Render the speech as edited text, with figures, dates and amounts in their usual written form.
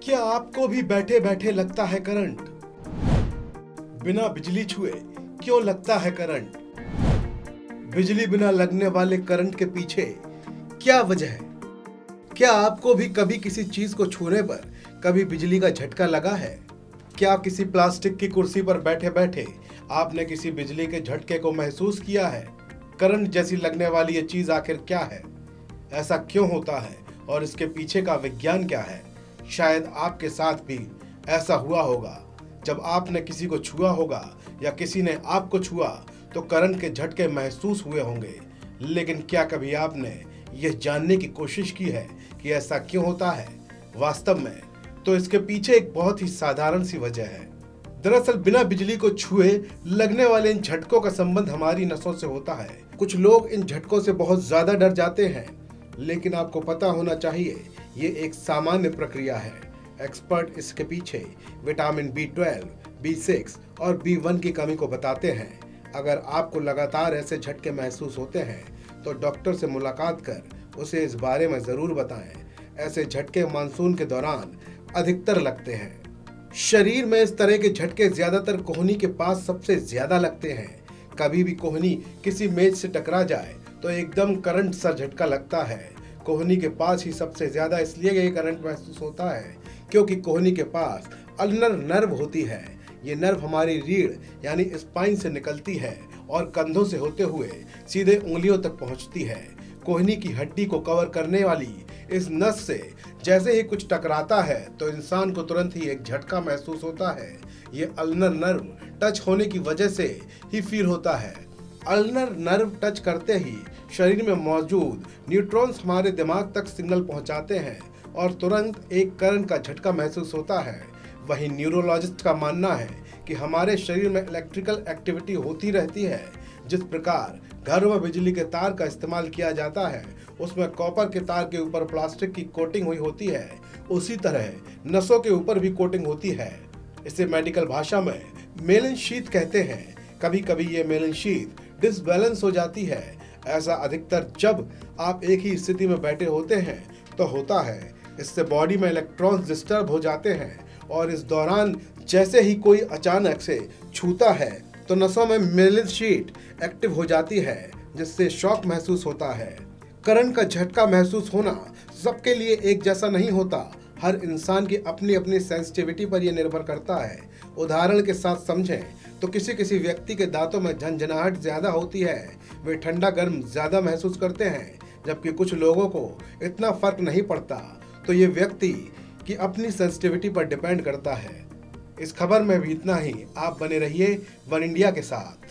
क्या आपको भी बैठे बैठे लगता है करंट? बिना बिजली छुए क्यों लगता है करंट? बिजली बिना लगने वाले करंट के पीछे क्या वजह है? क्या आपको भी कभी किसी चीज को छूने पर कभी बिजली का झटका लगा है? क्या किसी प्लास्टिक की कुर्सी पर बैठे बैठे आपने किसी बिजली के झटके को महसूस किया है? करंट जैसी लगने वाली ये चीज आखिर क्या है? ऐसा क्यों होता है और इसके पीछे का विज्ञान क्या है? शायद आपके साथ भी ऐसा हुआ होगा। जब आपने किसी को छुआ होगा या किसी ने आपको छुआ तो करंट के झटके महसूस हुए होंगे। लेकिन क्या कभी आपने यह जानने की कोशिश की है कि ऐसा क्यों होता है? वास्तव में तो इसके पीछे एक बहुत ही साधारण सी वजह है। दरअसल बिना बिजली को छुए लगने वाले इन झटकों का संबंध हमारी नसों से होता है। कुछ लोग इन झटकों से बहुत ज्यादा डर जाते हैं, लेकिन आपको पता होना चाहिए ये एक सामान्य प्रक्रिया है। एक्सपर्ट इसके पीछे विटामिन B12, B6 और B1 की कमी को बताते हैं। अगर आपको लगातार ऐसे झटके महसूस होते हैं तो डॉक्टर से मुलाकात कर उसे इस बारे में जरूर बताएं। ऐसे झटके मानसून के दौरान अधिकतर लगते हैं। शरीर में इस तरह के झटके ज्यादातर कोहनी के पास सबसे ज्यादा लगते हैं। कभी भी कोहनी किसी मेज से टकरा जाए तो एकदम करंट सा झटका लगता है। कोहनी के पास ही सबसे ज्यादा इसलिए ये करंट महसूस होता है क्योंकि कोहनी के पास अल्नर नर्व होती है। ये नर्व हमारी रीढ़ यानी स्पाइन से निकलती है और कंधों से होते हुए सीधे उंगलियों तक पहुंचती है। कोहनी की हड्डी को कवर करने वाली इस नस से जैसे ही कुछ टकराता है तो इंसान को तुरंत ही एक झटका महसूस होता है। ये अल्नर नर्व टच होने की वजह से ही फील होता है। अल्नर नर्व टच करते ही शरीर में मौजूद न्यूरॉन्स हमारे दिमाग तक सिग्नल पहुंचाते हैं और तुरंत एक करंट का झटका महसूस होता है। वहीं न्यूरोलॉजिस्ट का मानना है कि हमारे शरीर में इलेक्ट्रिकल एक्टिविटी होती रहती है। जिस प्रकार घरों में बिजली के तार का इस्तेमाल किया जाता है उसमें कॉपर के तार के ऊपर प्लास्टिक की कोटिंग हुई होती है, उसी तरह नसों के ऊपर भी कोटिंग होती है। इसे मेडिकल भाषा में मेलिन शीथ कहते हैं। कभी कभी ये मेलिन शीथ डिसबैलेंस हो जाती है। ऐसा अधिकतर जब आप एक ही स्थिति में बैठे होते हैं तो होता है। इससे बॉडी में इलेक्ट्रॉन्स डिस्टर्ब हो जाते हैं और इस दौरान जैसे ही कोई अचानक से छूता है तो नसों में मेलिन शीथ एक्टिव हो जाती है, जिससे शॉक महसूस होता है। करंट का झटका महसूस होना सबके लिए एक जैसा नहीं होता। हर इंसान की अपनी अपनी सेंसिटिविटी पर यह निर्भर करता है। उदाहरण के साथ समझें तो किसी किसी व्यक्ति के दांतों में झंझनाहट ज्यादा होती है, वे ठंडा गर्म ज्यादा महसूस करते हैं, जबकि कुछ लोगों को इतना फर्क नहीं पड़ता। तो ये व्यक्ति की अपनी सेंसिटिविटी पर डिपेंड करता है। इस खबर में भी इतना ही। आप बने रहिए वन इंडिया के साथ।